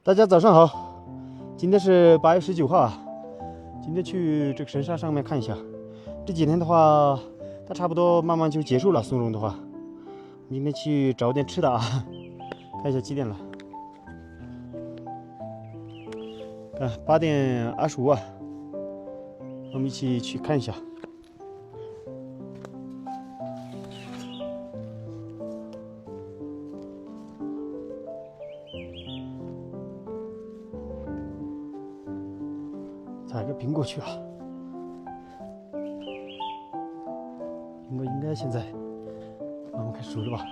大家早上好，今天是8月19号啊。今天去这个神山上面看一下，这几天的话，它差不多慢慢就结束了。松茸的话，今天去找点吃的啊，看一下几点了。8点25啊，我们一起去看一下。采个苹果去啊！苹果应该现在慢慢开始熟了吧？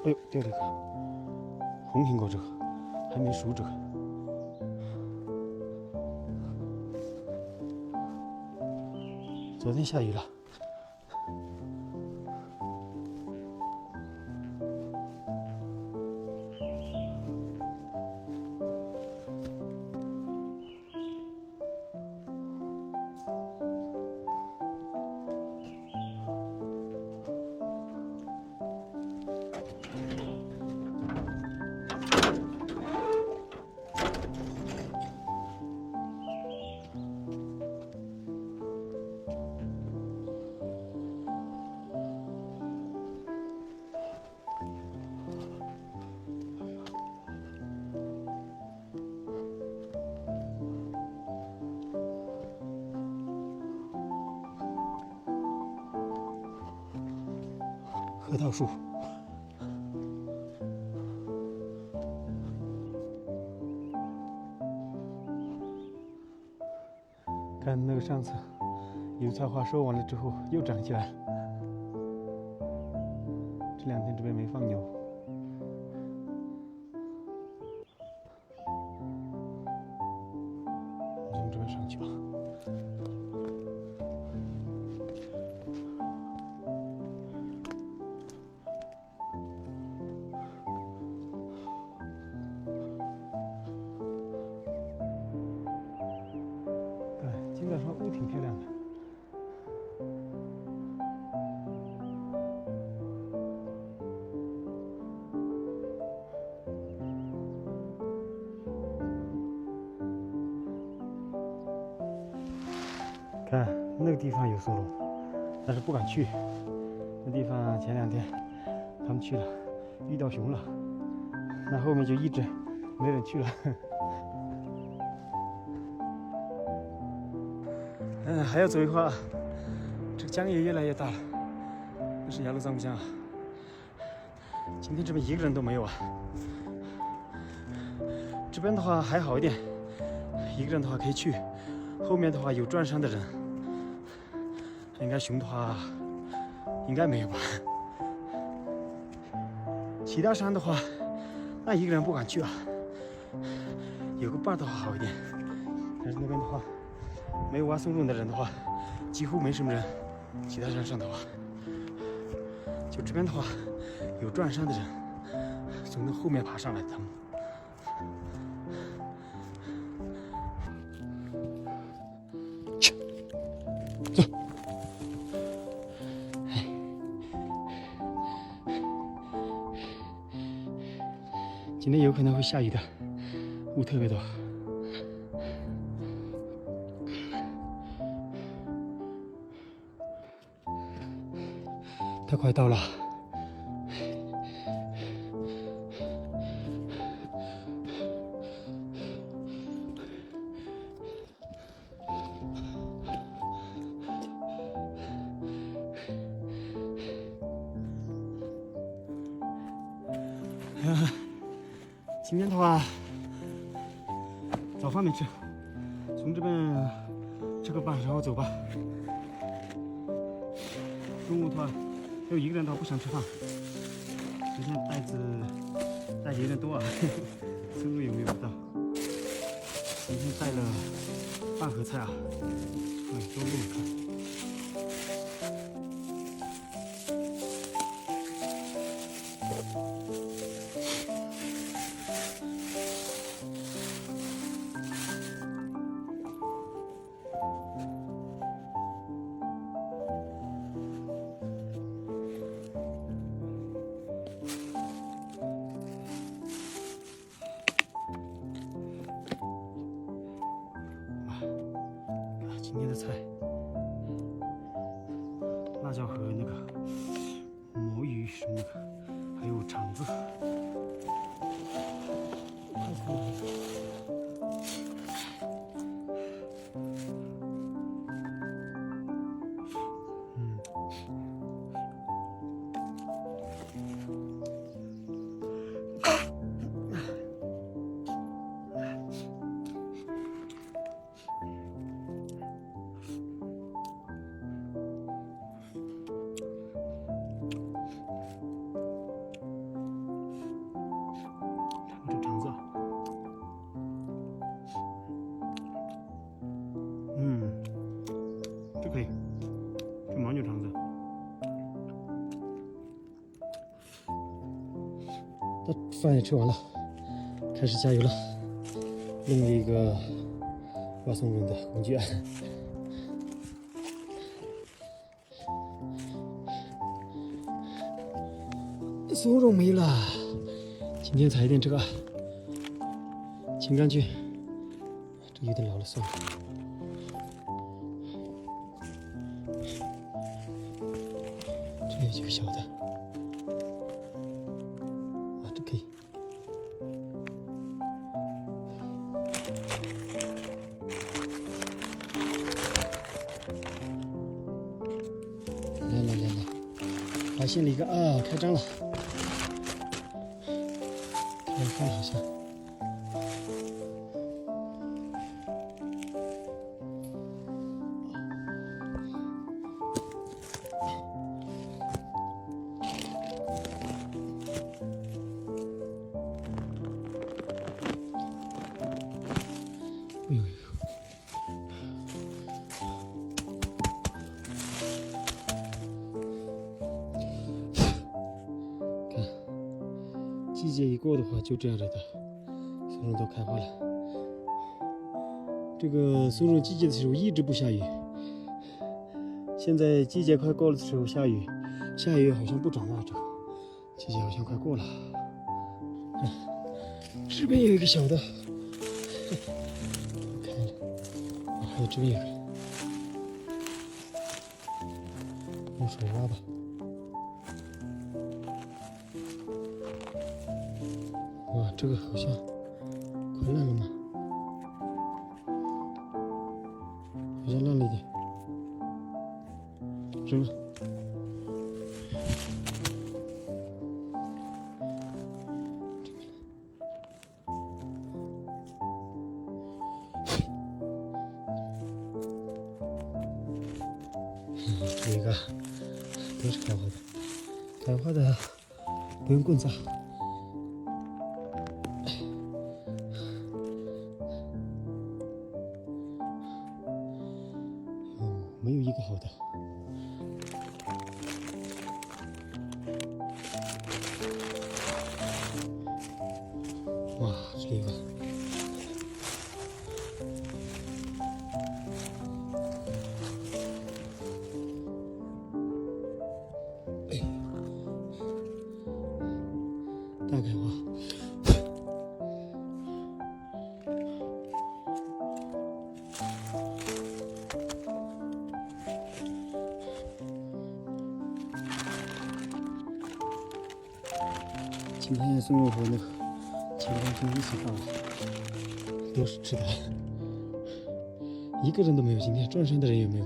哎呦，掉了一个红苹果，这个还没熟，这个。昨天下雨了。核桃树，看那个上次油菜花收完了之后又长起来了。这2天这边没放牛，从这边上去吧。今早上雾挺漂亮的。看那个地方有松茸，但是不敢去。那地方前2天他们去了，遇到熊了，那后面就一直没人去了。还要走一会儿啊，这个江也越来越大了。那是雅鲁藏布江啊。今天这边一个人都没有啊。这边的话还好一点，一个人的话可以去。后面的话有转山的人，应该熊的话应该没有吧。其他山的话，那一个人不敢去啊。有个伴的话好一点，但是那边的话。没有挖松茸的人的话，几乎没什么人。其他山上的话，就这边的话，有转山的人，从那后面爬上来的他们。去，走。今天有可能会下雨的，雾特别多。它快到了，今天的话，早饭没吃，从这边吃个饭，然后走吧。中午的话。有一个人的话不想吃饭，今天袋子有点多啊，收入有没有到？今天带了半盒菜啊，多给你看。那个，还有肠子。这肠子，这可以，这牦牛肠子。那饭也吃完了，开始加油了，弄了一个挖松茸的工具。松茸没了，今天采一点这个青柑橘，这有点老了，算了。这有几个小的，这可以。来，发现了一个开张了。看好像，哎呦，看，季节一过的话，就这样子的。松茸都开花了。这个松茸季节的时候一直不下雨，现在季节快过了的时候下雨，下雨好像不长了。这个季节好像快过了。这边有一个小的，开了，还有这边有一个，用手挖吧。哇，这个好像快烂了吗？好像烂了一点，扔了。这个都是开花的，开花的不用棍子。没有一个好的。哇，这里有个。大开花。今天松茸和那个青柑橘一起放了，都是吃的，一个人都没有。今天转山的人有没有？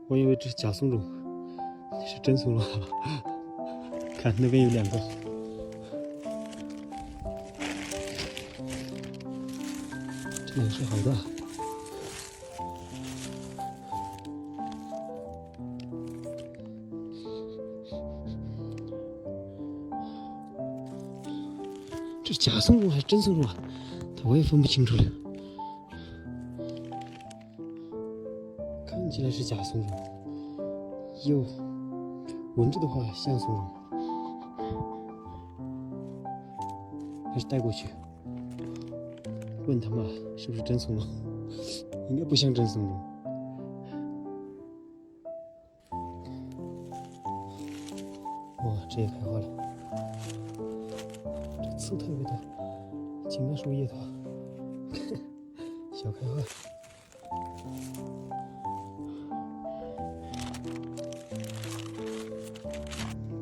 我以为这是假松茸，这是真松茸。看那边有2个。这也是好的。这是假松茸还是真松茸啊？我也分不清楚了。看起来是假松茸，闻着的话像松茸，还是带过去问他们是不是真松茸？应该不像真松茸。哇，这也开花了，这刺特别的紧的树叶的话，小开花。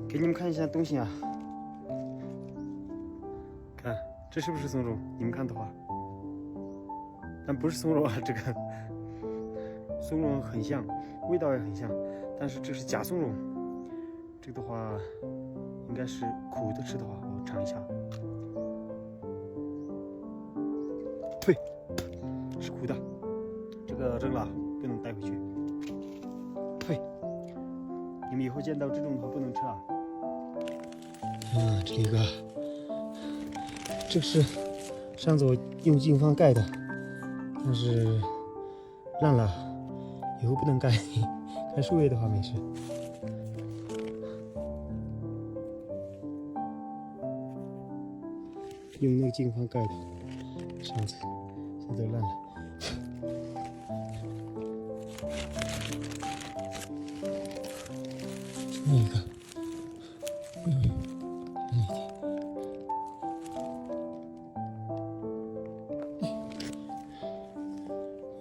给你们看一下东西啊，看这是不是松茸？你们看的话，但不是松茸啊，这个松茸很像，味道也很像，但是这是假松茸。这个的话应该是苦的，吃的话我尝一下。呸，是苦的，这个扔了，不能带回去。呸，你们以后见到这种的话不能吃啊。这里有个，这是上次我用净方盖的，但是烂了，以后不能盖。盖树叶的话没事。用那个净方盖的，上次现在烂了。这一个，哎呦，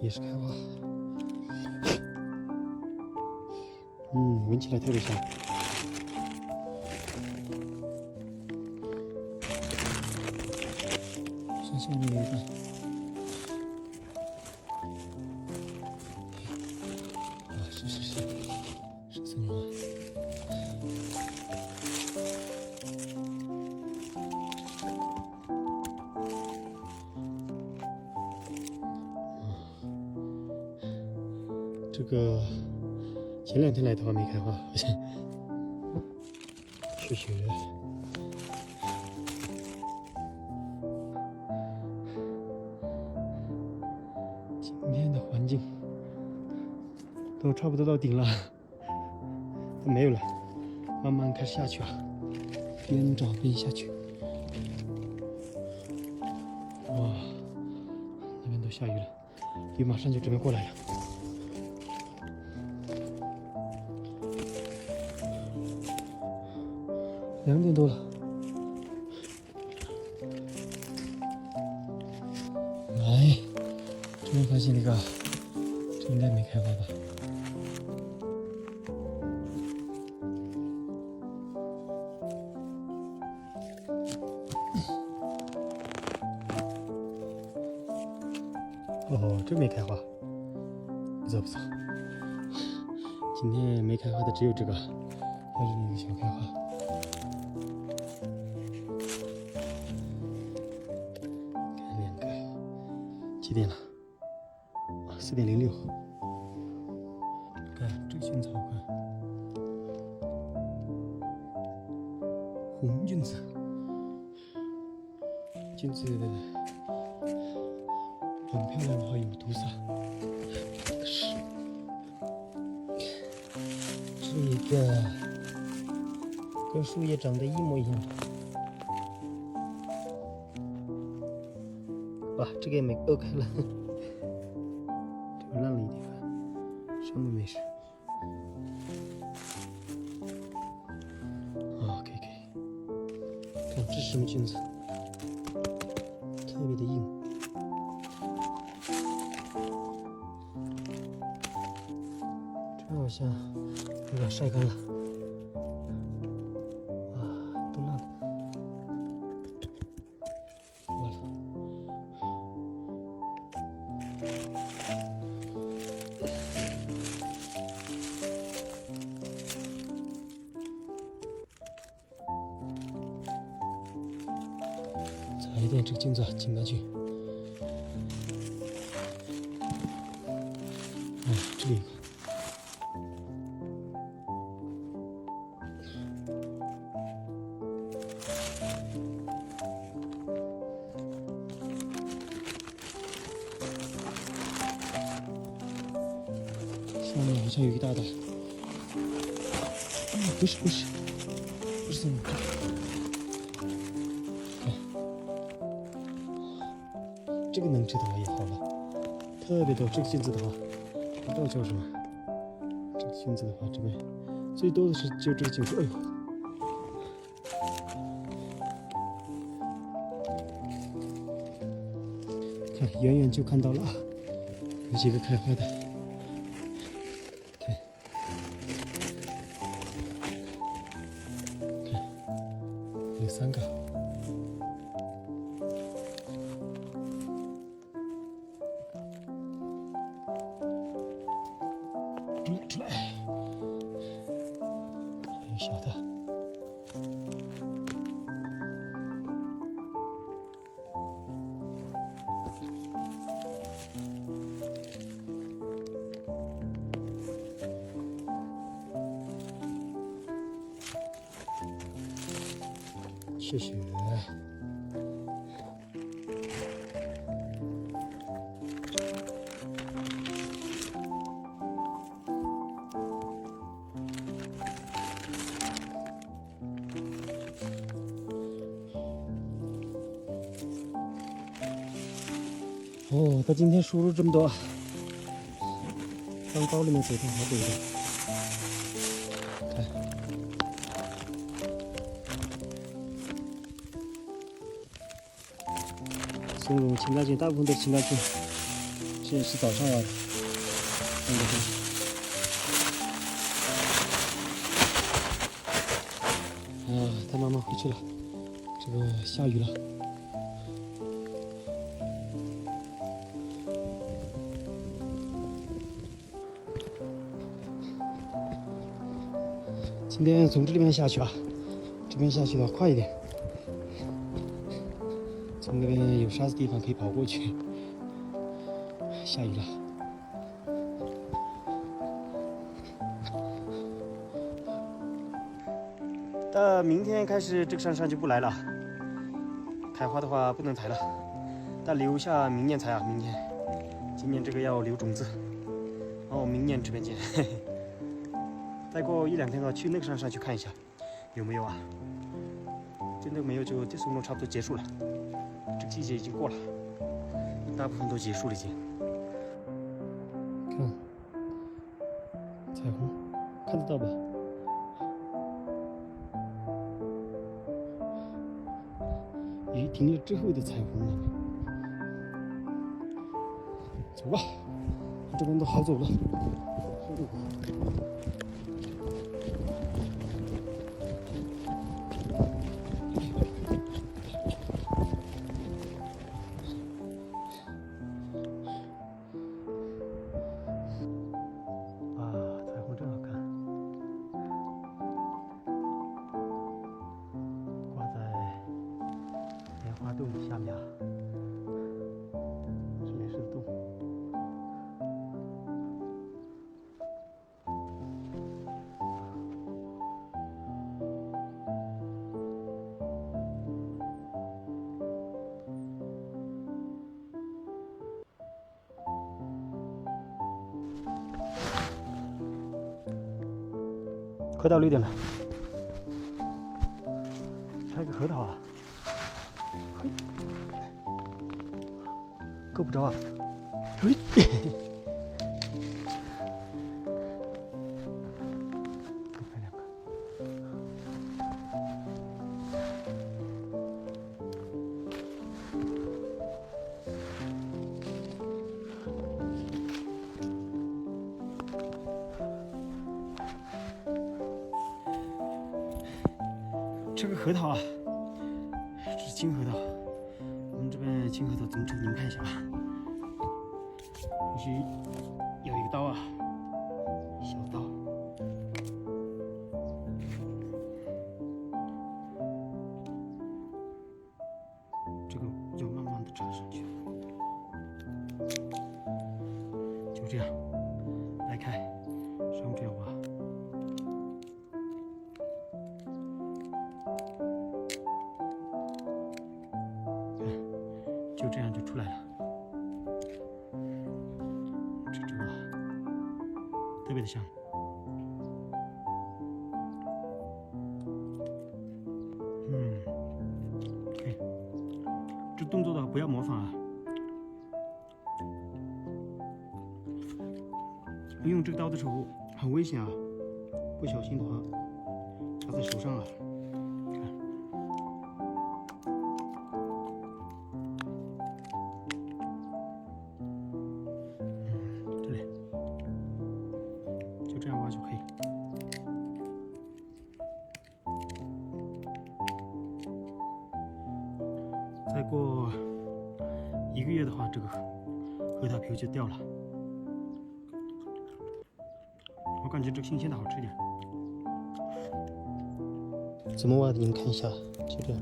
也是开花，闻起来特别香。下面有一个，是松茸。这个前2天来的话没开花，好像是雪。今天的环境都差不多到顶了，都没有了，慢慢开始下去了，边找边下去。哇，那边都下雨了，雨马上就准备过来了。2点多了，来，这边发现了一个，这应该没开花吧？哦，这没开花，不错不错。今天没开花的只有这个，还是一个小开花。几点了？4点06。看这个菌子好看，红菌子，菌子很漂亮的话有毒撒。是，这一个跟树叶长得一模一样。哇，这个也没开了，这个烂了一点，上面没事。可以，看这是什么菌子，特别的硬。这好像有点晒干了，都烂了。完了。采一点这个菌子浸下去。这里有个。下面好像有一大袋。不是松茸。这个能吃的话也好了，特别多。这个菌子的话，不知道叫什么。这个菌子的话，这边最多的是就这个菌子。哎呦，看，远远就看到了啊，有几个开花的，看，有3个。出来，还有小的。谢谢。哦，它今天输入这么多，当包里面走的好多的。看，松茸、青大菌，大部分都是青大菌。这是早上挖的，看这个。啊，它慢慢回去了，这个下雨了。今天从这里面下去啊，这边下去的话快一点，从那边有沙子地方可以跑过去。下雨了，但明天开始这个山上就不来了，开花的话不能采了，但留下明年采啊，明年，今年这个要留种子，然后明年这边见。嘿嘿。再过1、2天的话，去那个山上去看一下，有没有啊？真的没有，就这松茸差不多结束了。这个季节已经过了，大部分都结束了已经。看，彩虹，看得到吧？雨停了之后的彩虹了。走吧，这边都好走了。洞下面啊，这也是洞。快到6点了，拆个核桃啊！够不着啊！嘿，多拍2个。这个核桃啊，是金核桃。我们这边金核桃怎么抽？你们看一下吧。必须有一个刀啊，小刀。这个要慢慢的插上去，就这样掰开，上这样挖。就这样就出来了，这株啊，特别的香。对，这动作的话不要模仿啊，用这个刀的时候很危险啊，不小心的话插在手上啊。绿叶的话，这个核桃皮就掉了。我感觉这个新鲜的好吃一点。怎么挖的？你们看一下，就这样。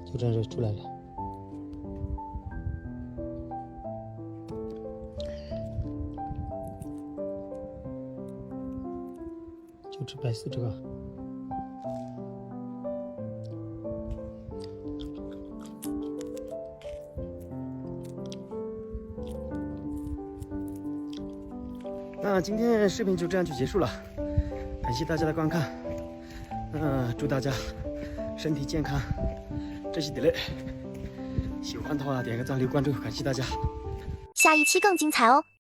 就这样就出来了。就吃白色这个。那今天的视频就这样就结束了，感谢大家的观看。祝大家身体健康，珍惜的累。喜欢的话点个赞留关注，感谢大家。下一期更精彩哦！